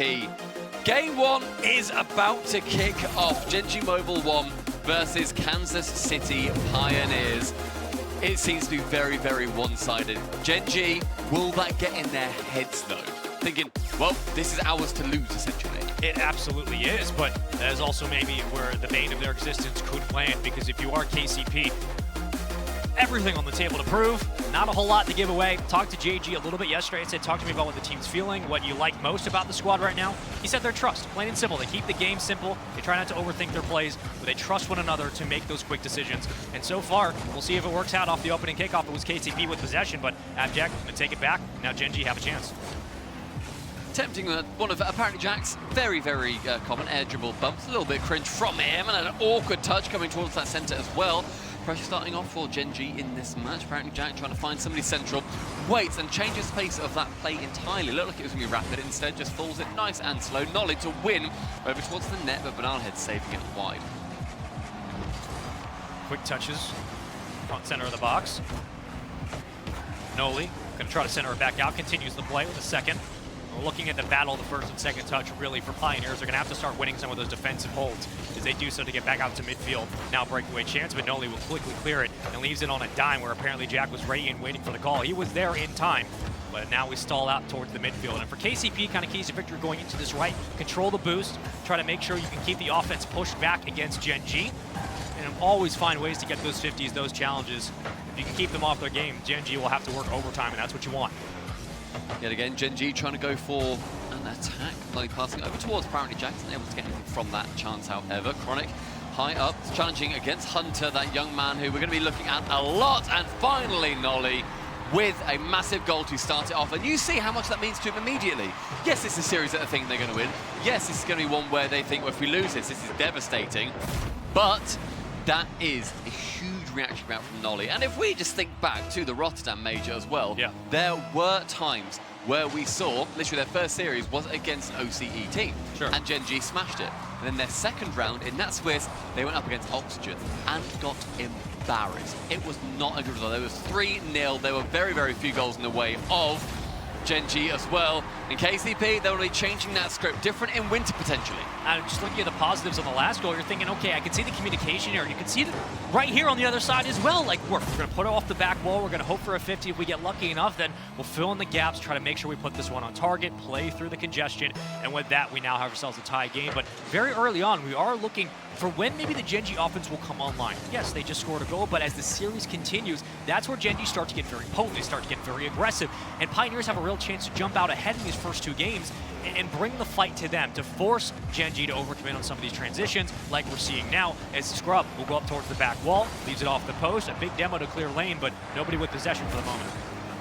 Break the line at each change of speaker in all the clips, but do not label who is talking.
Game 1 is about to kick off. Gen.G Mobile 1 versus Kansas City Pioneers. It seems to be very, very one-sided. Gen.G, will that get in their heads though? Thinking, well, this is ours to lose, essentially.
It absolutely is, but that is also maybe where the bane of their existence could land, because if you are KCP, everything on the table to prove, not a whole lot to give away. Talked to Gen.G a little bit yesterday. I said, talk to me about what the team's feeling, what you like most about the squad right now. He said their trust, plain and simple. They keep the game simple. They try not to overthink their plays, but they trust one another to make those quick decisions. And so far, we'll see if it works out off the opening kickoff. It was KCP with possession, but Abject gonna take it back. Now Gen.G have a chance.
Attempting one of apparently Jack's very, very common air dribble bumps. A little bit cringe from him, and an awkward touch coming towards that center as well. Pressure starting off for Gen.G in this match. Apparently Jack trying to find somebody central, waits and changes the pace of that play entirely. Looked like it was going to be rapid, instead just falls it nice and slow. Nolly to win over towards the net, but Bananahead saving it wide.
Quick touches, front center of the box. Noli going to try to center it back out, continues the play with a second. We're looking at the battle of the first and second touch, really, for Pioneers. They're going to have to start winning some of those defensive holds as they do so to get back out to midfield. Now breakaway chance, but Noli will quickly clear it and leaves it on a dime where apparently Jack was ready and waiting for the call. He was there in time, but now we stall out towards the midfield. And for KCP, kind of keys to victory going into this right, control the boost, try to make sure you can keep the offense pushed back against Gen.G, and always find ways to get those 50s, those challenges. If you can keep them off their game, Gen.G will have to work overtime, and that's what you want.
Yet again, Gen.G trying to go for an attack, Nolly passing over towards apparently Jackson, able to get anything from that chance, however. Chronic high up, challenging against Hunter, that young man who we're going to be looking at a lot, and finally Nolly with a massive goal to start it off, and you see how much that means to him immediately. Yes, it's a series that they think they're going to win. Yes, this is going to be one where they think, well, if we lose this, this is devastating, but that is a huge reaction out from Nolly. And if we just think back to the Rotterdam Major as well, there were times where we saw, literally their first series was against an OCE team, and Gen.G smashed it. And then their second round in that Swiss, they went up against Oxygen and got embarrassed. It was not a good result. There was 3-0. There were very, very few goals in the way of Gen.G as well. In KCP, they're already changing that script, different in winter potentially.
And just looking at the positives on the last goal, you're thinking, okay, I can see the communication here. You can see it right here on the other side as well. Like, we're going to put it off the back wall. We're going to hope for a 50. If we get lucky enough, then we'll fill in the gaps, try to make sure we put this one on target, play through the congestion. And with that, we now have ourselves a tie game. But very early on, we are looking for when maybe the Gen.G offense will come online. Yes, they just scored a goal, but as the series continues, that's where Gen.G start to get very potent. They start to get very aggressive. And Pioneers have a real chance to jump out ahead in these first two games and bring the fight to them, to force Gen.G to overcommit on some of these transitions, like we're seeing now, as Scrub will go up towards the back wall, leaves it off the post, a big demo to clear lane, but nobody with possession for the moment.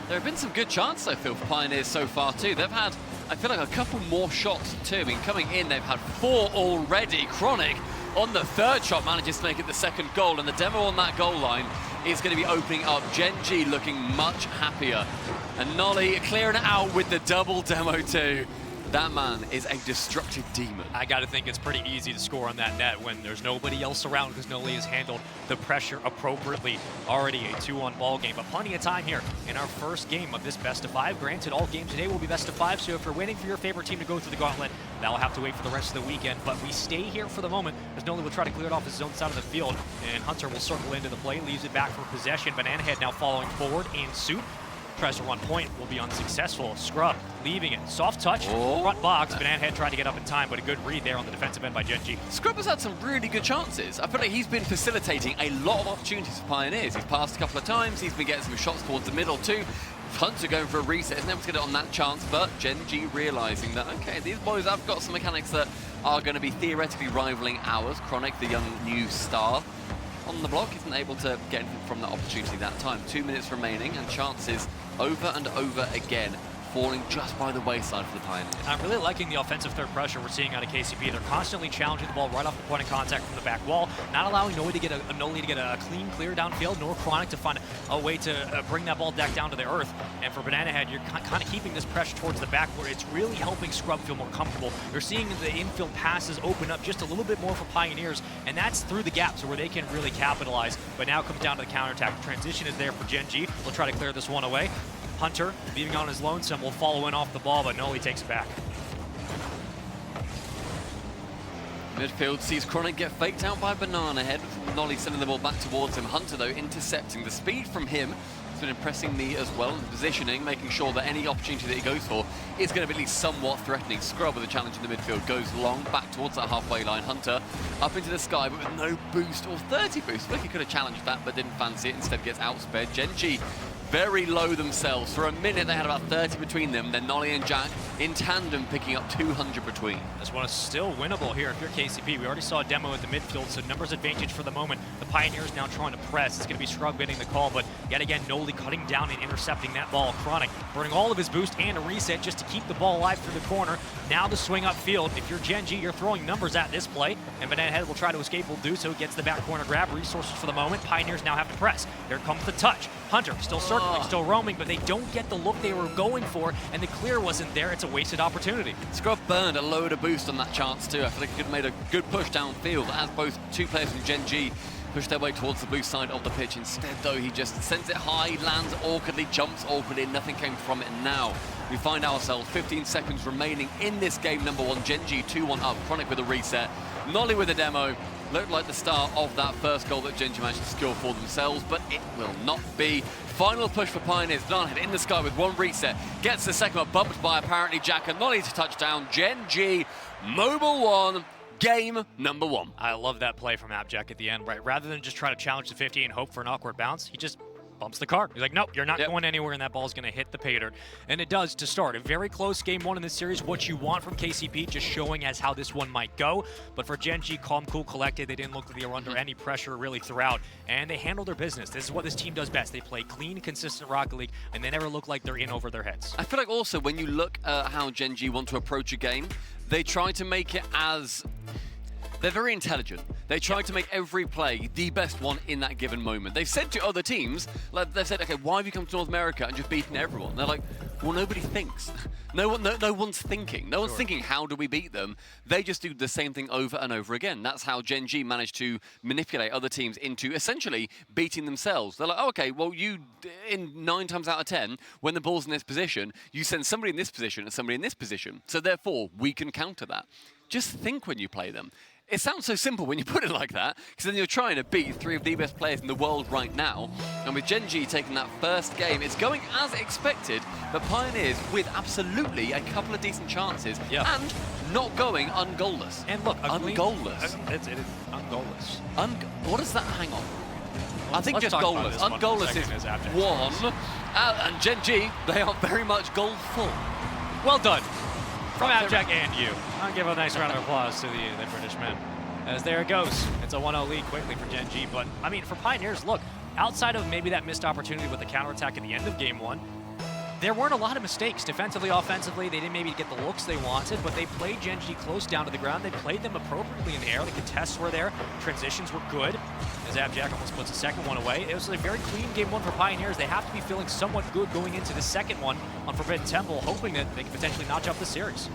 There have been some good chances, I feel, for Pioneers so far too. They've had, I feel like, a couple more shots too. I mean, coming in, they've had 4 already. Chronic on the third shot manages to make it the second goal, and the demo on that goal line is going to be opening up. Gen.G looking much happier, and Nolly clearing it out with the double demo too. That man is a destructive demon.
I got to think it's pretty easy to score on that net when there's nobody else around, because Noli has handled the pressure appropriately. Already a 2-on ball game, but plenty of time here in our first game of this best of 5. Granted, all games today will be best of 5, so if you're waiting for your favorite team to go through the gauntlet, that'll have to wait for the rest of the weekend. But we stay here for the moment, as Noli will try to clear it off his own side of the field, and Hunter will circle into the play, leaves it back for possession. Bananahead now following forward in suit. Tries to run point, will be unsuccessful. Scrub leaving it. Soft touch, front box. Bananahead tried to get up in time, but a good read there on the defensive end by Gen.G.
Scrub has had some really good chances. I feel like he's been facilitating a lot of opportunities for Pioneers. He's passed a couple of times, he's been getting some shots towards the middle too. Hunter going for a reset, isn't able to get it on that chance, but Gen.G realizing that, okay, these boys have got some mechanics that are going to be theoretically rivaling ours. Chronic, the young new star, on the block, isn't able to get anything from that opportunity that time. 2 minutes remaining, and chances over and over again falling just by the wayside for the Pioneers.
I'm really liking the offensive third pressure we're seeing out of KCP. They're constantly challenging the ball right off the point of contact from the back wall, not allowing Noli to get a clean clear downfield, nor Chronic to find a way to bring that ball back down to the earth. And for Bananahead, you're kind of keeping this pressure towards the back, where it's really helping Scrub feel more comfortable. You're seeing the infield passes open up just a little bit more for Pioneers, and that's through the gaps where they can really capitalize. But now it comes down to the counterattack. The transition is there for Gen.G. They'll try to clear this one away. Hunter, leaving on his lonesome, will follow in off the ball, but Noli takes it back.
Midfield sees Chronic get faked out by Banana Head. Nolly sending the ball back towards him. Hunter, though, intercepting. The speed from him has been impressing me as well. Positioning, making sure that any opportunity that he goes for is going to be at least somewhat threatening. Scrub with a challenge in the midfield goes long, back towards that halfway line. Hunter up into the sky, but with no boost or 30 boost. I think he could have challenged that, but didn't fancy it. Instead gets outsped. Gen.G very low themselves. For a minute, they had about 30 between them. Then Nolly and Jack in tandem picking up 200 between.
This one is still winnable here if you're KCP. We already saw a demo at the midfield, so numbers advantage for the moment. The Pioneers now trying to press. It's going to be Scrub getting the call, but yet again, Nolly cutting down and intercepting that ball. Chronic burning all of his boost and a reset just to keep the ball alive through the corner. Now the swing upfield. If you're Gen.G, you're throwing numbers at this play, and Banana Head will try to escape, will do so. Gets the back corner grab, resources for the moment. Pioneers now have to press. Here comes the touch. Hunter still circling, still roaming, but they don't get the look they were going for, and the clear wasn't there. It's a wasted opportunity.
Scrub burned a load of boost on that chance too. I feel like he could have made a good push downfield as both two players from Gen.G push their way towards the blue side of the pitch. Instead, though, he just sends it high, lands awkwardly, jumps awkwardly, nothing came from it. And now we find ourselves 15 seconds remaining in this game number one. Gen.G 2-1 up, Chronic with a reset, Nolly with a demo. Looked like the start of that first goal that Gen.G managed to score for themselves, but it will not be. Final push for Pioneers. Banana Head in the sky with one reset. Gets the second one bumped by apparently Jack, and Nolly to touchdown. Gen.G, Mobile 1, game number one.
I love that play from Abjack at the end, right? Rather than just try to challenge the 50 and hope for an awkward bounce, he just bumps the car. He's like, nope, you're not going anywhere, and that ball's going to hit the pay dirt. And it does to start. A very close game one in this series. What you want from KCP, just showing as how this one might go. But for Gen.G, calm, cool, collected. They didn't look like they were under any pressure really throughout. And they handled their business. This is what this team does best. They play clean, consistent Rocket League, and they never look like they're in over their heads.
I feel like also when you look at how Gen.G want to approach a game, they try to make it as... They're very intelligent. They try to make every play the best one in that given moment. They've said to other teams, like they've said, okay, why have you come to North America and just beaten everyone? They're like, well, nobody thinks. No one's thinking. No one's thinking, how do we beat them? They just do the same thing over and over again. That's how Gen.G managed to manipulate other teams into essentially beating themselves. They're like, oh, okay, well, you, in 9 times out of 10, when the ball's in this position, you send somebody in this position and somebody in this position. So therefore, we can counter that. Just think when you play them. It sounds so simple when you put it like that, because then you're trying to beat 3 of the best players in the world right now. And with Gen.G taking that first game, it's going as expected, but Pioneers with absolutely a couple of decent chances and not going ungoalless.
And look,
ungoalless.
It is ungoalless.
What does that hang on? I think
let's
just goalless. Ungoalless is one. And Gen.G, they are very much goal-full.
Well done. From Abjack and you. I'll give a nice round of applause to the British men. As there it goes. It's a 1-0 lead quickly for Gen.G. But, I mean, for Pioneers, look, outside of maybe that missed opportunity with the counterattack at the end of game one, there weren't a lot of mistakes. Defensively, offensively, they didn't maybe get the looks they wanted, but they played Gen.G close down to the ground. They played them appropriately in the air. The contests were there. Transitions were good. As Abjack almost puts the second one away. It was a very clean game one for Pioneers. They have to be feeling somewhat good going into the second one on Forbidden Temple, hoping that they can potentially notch up the series.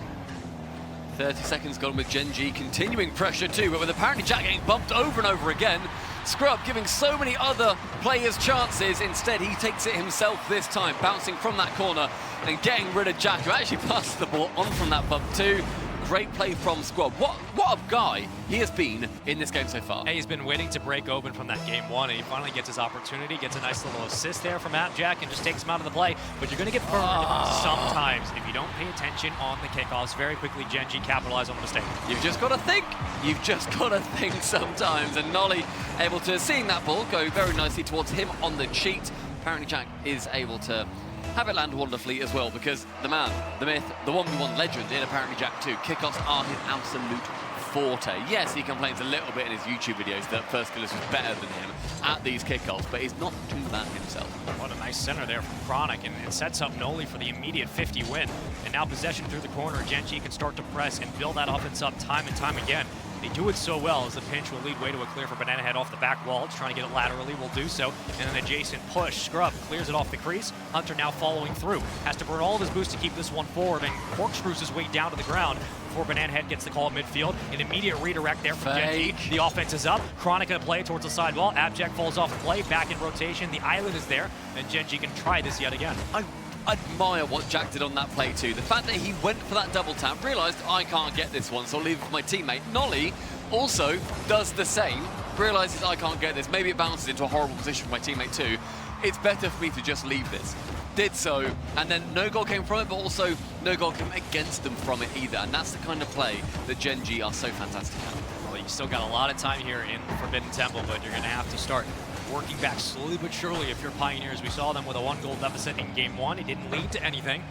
30 seconds gone with Gen.G continuing pressure too, but with apparently Jack getting bumped over and over again. Scrub giving so many other players chances. Instead, he takes it himself this time, bouncing from that corner and getting rid of Jack, who actually passes the ball on from that bump too. Great play from Scrub. What a guy he has been in this game so far.
Hey, he's been waiting to break open from that game one, and he finally gets his opportunity, gets a nice little assist there from Abjack, and just takes him out of the play. But you're going to get burned sometimes if you don't pay attention on the kickoffs. Very quickly, Gen.G capitalize on the mistake.
You've just got to think. You've just got to think sometimes. And Nolly able to, seeing that ball go very nicely towards him on the cheat. Apparently Jack is able to have it land wonderfully as well, because the man, the myth, the 1v1 legend in apparently Jack 2, kickoffs are his absolute forte. Yes, he complains a little bit in his YouTube videos that First Killers was better than him at these kickoffs, but he's not doing that himself.
What a nice center there from Chronic, and it sets up Nolly for the immediate 50 win. And now possession through the corner, Gen.G can start to press and build that offense up time and time again. They do it so well as the pinch will lead way to a clear for Banana Head off the back wall. It's trying to get it laterally, will do so. And an adjacent push. Scrub clears it off the crease. Hunter now following through. Has to burn all of his boost to keep this one forward and corkscrews his way down to the ground before Banana Head gets the call at midfield. An immediate redirect there from Gen.G. The offense is up. Chronic gonna play towards the sidewall. Abjack falls off the play, back in rotation. The island is there, and Gen.G can try this yet again.
I admire what Jack did on that play too. The fact that he went for that double tap, realised I can't get this one, so I'll leave it for my teammate. Nolly also does the same, realizes I can't get this, maybe it bounces into a horrible position for my teammate too. It's better for me to just leave this. Did so, and then no goal came from it, but also no goal came against them from it either, and that's the kind of play that Gen.G are so fantastic at.
Well, you still got a lot of time here in Forbidden Temple, but you're going to have to start working back slowly but surely if you're Pioneers. We saw them with a 1-goal deficit in Game 1. It didn't lead to anything,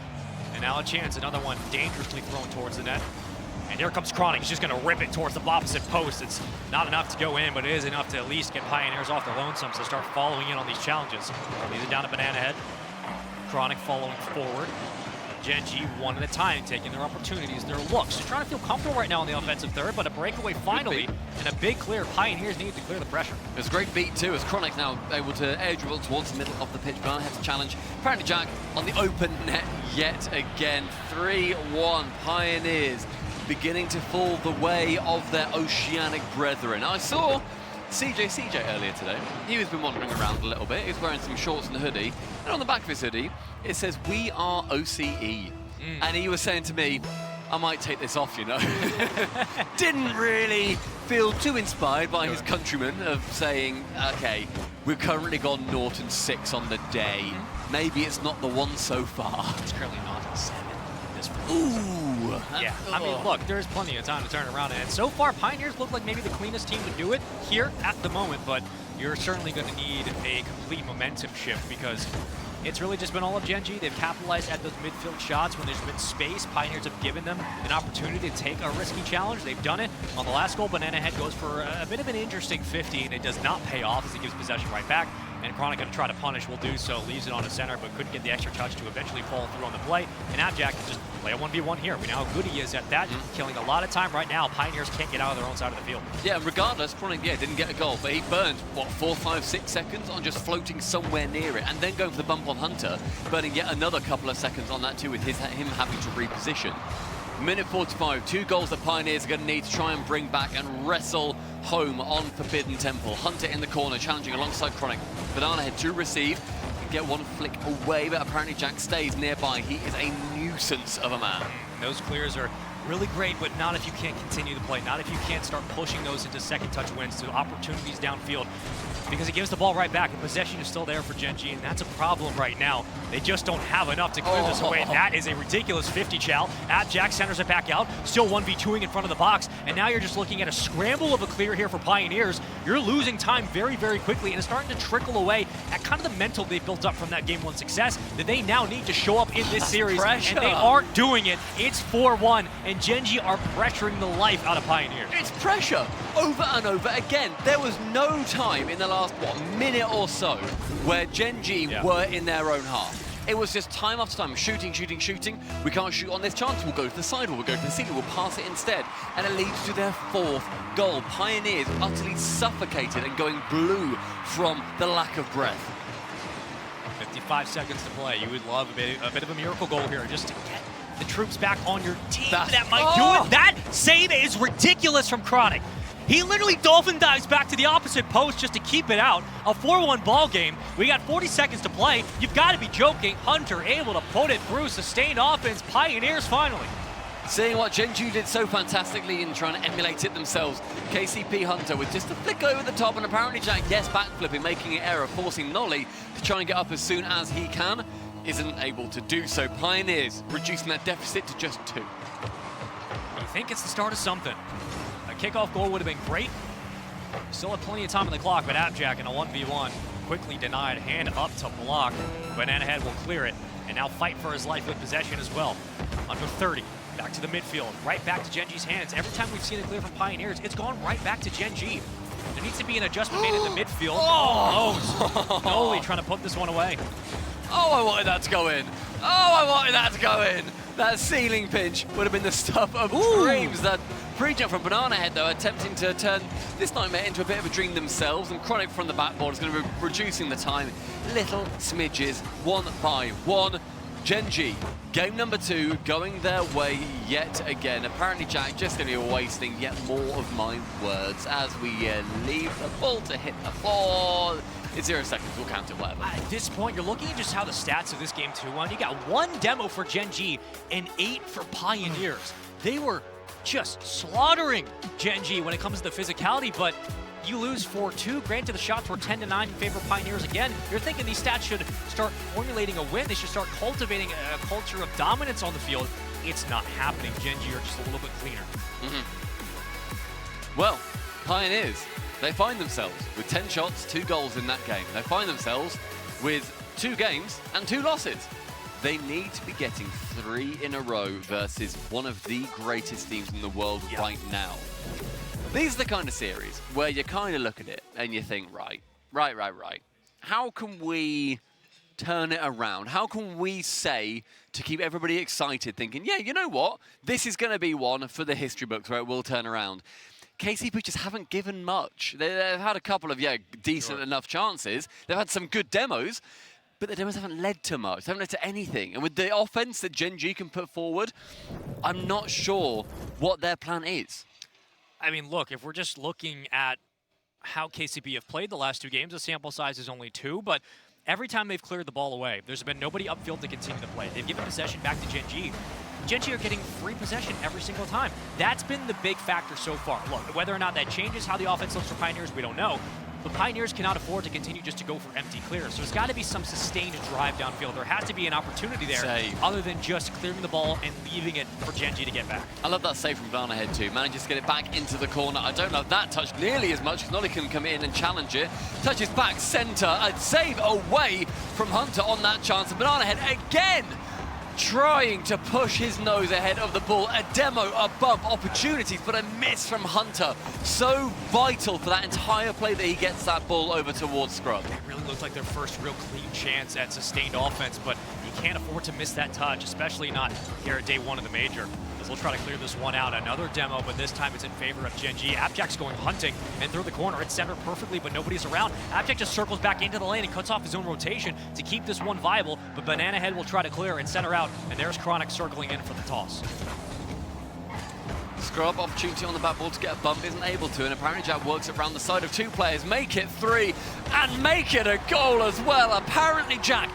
and now a chance, another one dangerously thrown towards the net. And here comes Chronic. He's just going to rip it towards the opposite post. It's not enough to go in, but it is enough to at least get Pioneers off their lonesomes to start following in on these challenges. Leads it down to Banana Head. Chronic following forward. Gen.G one at a time, taking their opportunities, their looks. They're trying to feel comfortable right now on the offensive third, but a breakaway finally, and a big clear. Pioneers need to clear the pressure.
It was a great beat too, as Chronic now able to air dribble towards the middle of the pitch. Banana had to challenge. Apparently Jack on the open net yet again. 3-1 Pioneers beginning to fall the way of their Oceanic brethren. I saw CJ earlier today. He has been wandering around a little bit. He's wearing some shorts and a hoodie. And on the back of his hoodie, it says, "We are OCE." And he was saying to me, I might take this off, you know. Didn't really feel too inspired by his countrymen of saying, okay, we've currently gone 0-6 on the day. Maybe it's not the one so far.
It's currently 0-7.
Ooh.
Yeah, I mean, look, there's plenty of time to turn around, and so far, Pioneers look like maybe the cleanest team to do it here at the moment, but you're certainly going to need a complete momentum shift because it's really just been all of Gen.G. They've capitalized at those midfield shots when there's been space. Pioneers have given them an opportunity to take a risky challenge. They've done it. On the last goal, Banana Head goes for a bit of an interesting 50, and it does not pay off as he gives possession right back. And Chronic going to try to punish, will do so, leaves it on the center, but couldn't get the extra touch to eventually fall through on the play. And Abjack can just play a 1v1 here. We know how good he is at that, killing a lot of time right now. Pioneers can't get out of their own side of the field.
Yeah, regardless, Chronic, didn't get a goal, but he burned, what, 4, 5, 6 seconds on just floating somewhere near it, and then going for the bump on Hunter, burning yet another couple of seconds on that too with him having to reposition. Minute 45, 2 goals that Pioneers are going to need to try and bring back and wrestle home on Forbidden Temple. Hunter in the corner, challenging alongside Chronic. Banana Head to receive, can get one flick away, but apparently Jack stays nearby. He is a nuisance of a man.
Those clears are really great, but not if you can't continue the play, not if you can't start pushing those into second touch wins to opportunities downfield, because it gives the ball right back, and possession is still there for Gen.G, and that's a problem right now. They just don't have enough to clear this away. That is a ridiculous 50, Chow. Abjack centers it back out, still 1v2ing in front of the box, and now you're just looking at a scramble of a clear here for Pioneers. You're losing time very, very quickly, and it's starting to trickle away at kind of the mental they built up from that Game 1 success that they now need to show up in this series,
pressure.
and they aren't doing it. It's 4-1, and Gen.G are pressuring the life out of Pioneers.
It's pressure over and over again. There was no time in the last, minute or so where Gen.G were in their own half. It was just time after time, shooting. We can't shoot on this chance, we'll go to the side, we'll go to the ceiling, we'll pass it instead. And it leads to their 4th goal. Pioneers utterly suffocated and going blue from the lack of breath.
55 seconds to play. You would love a bit of a miracle goal here just to get the troops back on your team. That might do it. That save is ridiculous from Chronic. He literally dolphin dives back to the opposite post just to keep it out. A 4-1 ball game. We got 40 seconds to play. You've got to be joking. Hunter able to put it through. Sustained offense. Pioneers finally.
Seeing what Gen.G did so fantastically in trying to emulate it themselves. KCP Hunter with just a flick over the top, and apparently Jack, backflipping, making an error, forcing Nolly to try and get up as soon as he can. Isn't able to do so. Pioneers reducing that deficit to just 2.
You think it's the start of something. A kickoff goal would have been great. Still have plenty of time on the clock, but Abjack in a 1v1 quickly denied, hand up to block. Banana Head will clear it, and now fight for his life with possession as well. Under 30, back to the midfield, right back to Gen.G's hands. Every time we've seen it clear from Pioneers, it's gone right back to Gen.G. There needs to be an adjustment made in the midfield. Noli trying to put this one away.
Oh, I wanted that to go in. That ceiling pinch would have been the stuff of dreams. That pre-jump from Banana Head, though, attempting to turn this nightmare into a bit of a dream themselves, and Chronic from the backboard is going to be reducing the time. Little smidges, 1 by 1. Gen.G, game number 2, going their way yet again. Apparently, Jack just going to be wasting yet more of my words as we leave the ball to hit the floor. It's 0 seconds, we'll count it, whatever.
At this point, you're looking at just how the stats of this game 2-1. You got 1 demo for Gen.G and 8 for Pioneers. They were just slaughtering Gen.G when it comes to the physicality, but you lose 4-2. Granted, the shots were 10-9 in favor of Pioneers again. You're thinking these stats should start formulating a win. They should start cultivating a culture of dominance on the field. It's not happening. Gen.G are just a little bit cleaner.
Well, Pioneers, they find themselves with 10 shots, 2 goals in that game. They find themselves with 2 games and 2 losses. They need to be getting 3 in a row versus one of the greatest teams in the world right now. These are the kind of series where you kind of look at it and you think, right. How can we turn it around? How can we say to keep everybody excited, thinking, yeah, you know what? This is going to be one for the history books where it will turn around. KCP just haven't given much. They've had a couple of, decent enough chances. They've had some good demos, but the demos haven't led to much. They haven't led to anything. And with the offense that Gen.G can put forward, I'm not sure what their plan is.
I mean, look, if we're just looking at how KCP have played the last 2 games, the sample size is only 2, but every time they've cleared the ball away, there's been nobody upfield to continue to play. They've given possession back to Gen.G. Gen.G are getting free possession every single time. That's been the big factor so far. Look, whether or not that changes how the offense looks for Pioneers, we don't know. But Pioneers cannot afford to continue just to go for empty clears. So there's got to be some sustained drive downfield. There has to be an opportunity there other than just clearing the ball and leaving it for Gen.G to get back.
I love that save from Banana Head too. Manages to get it back into the corner. I don't love that touch nearly as much because Nolly can come in and challenge it. Touches back center. A save away from Hunter on that chance. And Banana Head again trying to push his nose ahead of the ball. A demo, a bump, opportunities, but a miss from Hunter. So vital for that entire play that he gets that ball over towards Scrub.
It really looked like their first real clean chance at sustained offense, but you can't afford to miss that touch, especially not here at day 1 of the major. As we'll try to clear this one out. Another demo, but this time it's in favor of Gen.G. Abjack's going hunting and through the corner. It's centered perfectly, but nobody's around. Abjack just circles back into the lane and cuts off his own rotation to keep this one viable, but Banana Head will try to clear and center out, and there's Chronic circling in for the toss.
Scrub, opportunity on the backboard to get a bump, isn't able to, and apparently Jack works it around the side of 2 players, make it 3, and make it a goal as well. Apparently Jack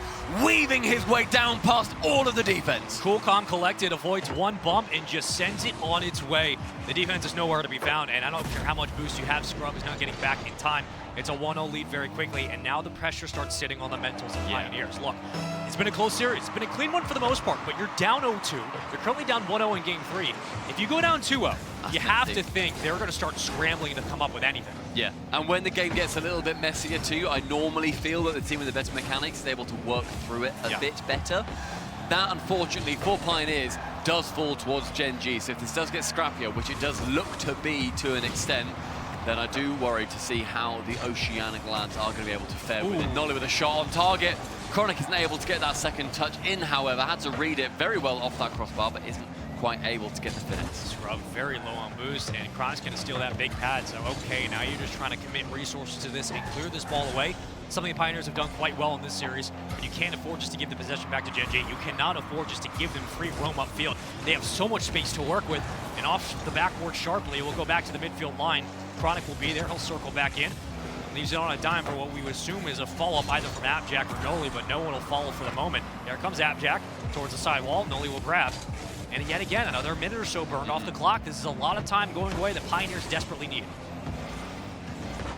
weaving his way down past all of the defense.
Cool, calm, collected, avoids one bump and just sends it on its way. The defense is nowhere to be found, and I don't care how much boost you have, Scrub is not getting back in time. It's a 1-0 lead very quickly, and now the pressure starts sitting on the mentals of Pioneers. Look, it's been a close series. It's been a clean one for the most part, but you're down 0-2. You're currently down 1-0 in game 3. If you go down 2-0, you have to think they're going to start scrambling to come up with anything.
Yeah, and when the game gets a little bit messier too, I normally feel that the team with the better mechanics is able to work through it a bit better. That, unfortunately, for Pioneers, does fall towards Gen.G. So if this does get scrappier, which it does look to be to an extent, then I do worry to see how the Oceanic lads are going to be able to fare with it. Nolly with a shot on target. Chronic isn't able to get that second touch in, however. Had to read it very well off that crossbar, but isn't quite able to get the finish.
Scrub very low on boost, and Chronic's going to steal that big pad. So, okay, now you're just trying to commit resources to this and clear this ball away. Something the Pioneers have done quite well in this series, but you can't afford just to give the possession back to Gen.G. You cannot afford just to give them free roam upfield. They have so much space to work with, and off the backboard sharply, we'll go back to the midfield line. Chronic will be there. He'll circle back in. Leaves it on a dime for what we would assume is a follow-up either from Abjack or Noli, but no one will follow for the moment. There comes Abjack towards the sidewall. Noli will grab. And yet again, another minute or so burned off the clock. This is a lot of time going away that Pioneers desperately need.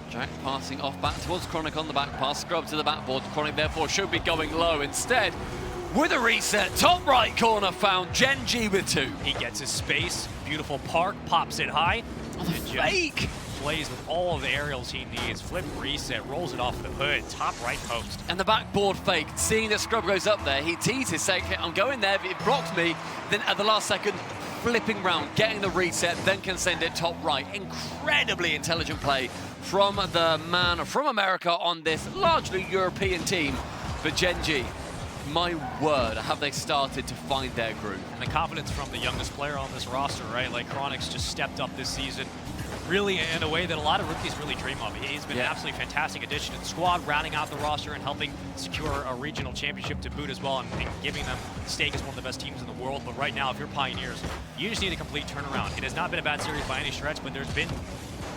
Jack passing off back towards Chronic on the back pass. Scrub to the backboard. Chronic therefore should be going low. Instead, with a reset, top right corner found. Gen.G with 2.
He gets his space. Beautiful park. Pops it high.
Oh, the fake!
Plays with all of the aerials he needs. Flip reset, rolls it off the hood, top right post.
And the backboard fake, seeing that Scrub goes up there, he teases, saying, I'm going there, but it blocks me. Then at the last second, flipping round, getting the reset, then can send it top right. Incredibly intelligent play from the man from America on this largely European team. But Gen.G, my word, have they started to find their groove.
And the confidence from the youngest player on this roster, right? Like Chronic's just stepped up this season, really in a way that a lot of rookies really dream of. He's been an absolutely fantastic addition to the squad, rounding out the roster and helping secure a regional championship to boot as well, and giving them stake as one of the best teams in the world. But right now, if you're Pioneers, you just need a complete turnaround. It has not been a bad series by any stretch, but there's been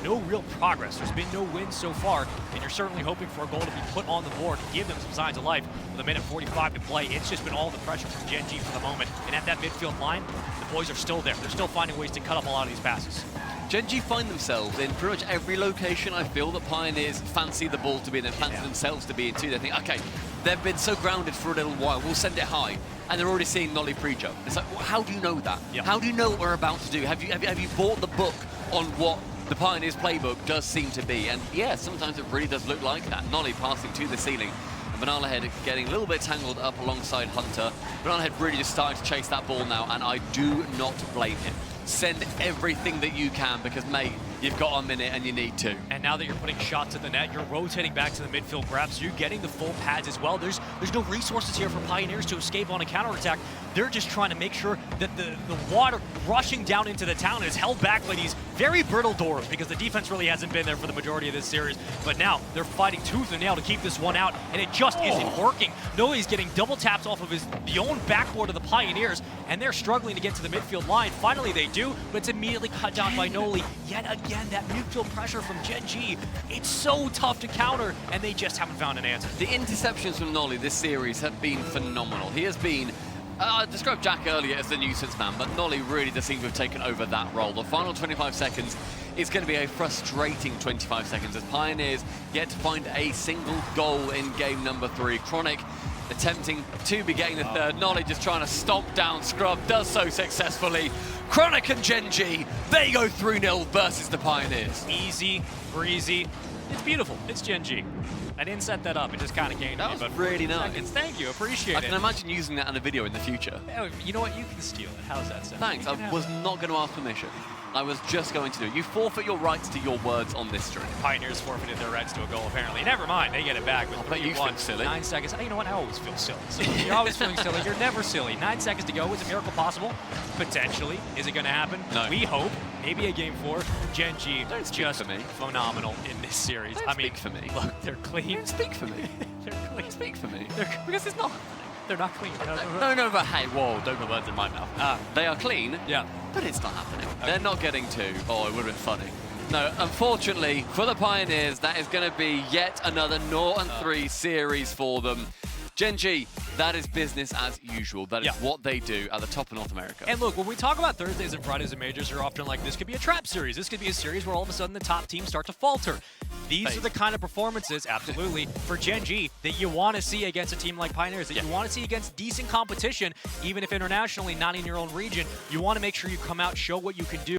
no real progress. There's been no wins so far, and you're certainly hoping for a goal to be put on the board and give them some signs of life. with a minute 45 to play. It's just been all the pressure from Gen.G for the moment. And at that midfield line, the boys are still there. They're still finding ways to cut up a lot of these passes.
Gen.G find themselves in pretty much every location I feel that Pioneers fancy the ball to be in and fancy themselves to be in too. They think, okay, they've been so grounded for a little while, we'll send it high. And they're already seeing Nolly pre-jump. It's like, well, how do you know that?
Yep.
How do you know what we're about to do? Have you bought the book on what the Pioneers playbook does seem to be? And yeah, sometimes it really does look like that. Nolly passing to the ceiling. And Bananahead getting a little bit tangled up alongside Hunter. Bananahead really just starting to chase that ball now, and I do not blame him. Send everything that you can because, mate, you've got a minute and you need to.
And now that you're putting shots at the net, you're rotating back to the midfield grabs. You're getting the full pads as well. There's no resources here for Pioneers to escape on a counterattack. They're just trying to make sure that the water rushing down into the town is held back by these very brittle doors because the defense really hasn't been there for the majority of this series. But now they're fighting tooth and nail to keep this one out, and it just isn't working. Noli's getting double taps off of the own backboard of the Pioneers, and they're struggling to get to the midfield line. Finally they do, but it's immediately cut down by Noli. Yet again, that midfield pressure from Gen.G, it's so tough to counter, and they just haven't found an answer.
The interceptions from Nolly this series have been phenomenal. He has been, I described Jack earlier as the nuisance man, but Nolly really does seem to have taken over that role. The final 25 seconds is going to be a frustrating 25 seconds as Pioneers yet to find a single goal in game number 3. Chronic attempting to be getting the third. Nolly just trying to stomp down Scrub, does so successfully. Chronic and Gen.G, they go 3-0 versus the Pioneers.
Easy, breezy. It's beautiful. It's Gen.G. I didn't set that up. It just kind of came to me.
That was
but
really nice.
Seconds. Thank you. Appreciate it.
I can imagine using that in a video in the future.
Oh, you know what? You can steal it. How's that sound?
Thanks. I was not going to ask permission. I was just going to do it. You forfeit your rights to your words on this stream.
Pioneers forfeited their rights to a goal, apparently. Never mind. They get it back with
3-1. Silly.
9 seconds. You know what? I always feel silly. So you're always feeling silly. You're never silly. 9 seconds to go. Is a miracle possible? Potentially. Is it going to happen?
No.
We hope. Maybe a game 4. Gen.G
Don't speak
just
for me.
phenomenal in this series.
Don't speak for me.
Look, they're clean.
Don't speak for me.
They're clean.
Speak for me.
Because it's not. They're not clean.
No, but hey, whoa, don't put words in my mouth. They are clean,
Yeah.
but it's not happening. Okay. They're not getting 2. Oh, it would have been funny. No, unfortunately, for the Pioneers, that is going to be yet another 0-3 series for them. Gen.G, that is business as usual. That is what they do at the top of North America.
And look, when we talk about Thursdays and Fridays and majors, you're often like, this could be a trap series. This could be a series where all of a sudden the top teams start to falter. These are the kind of performances, absolutely, for Gen.G that you want to see against a team like Pioneers, that you want to see against decent competition, even if internationally, not in your own region. You want to make sure you come out, show what you can do.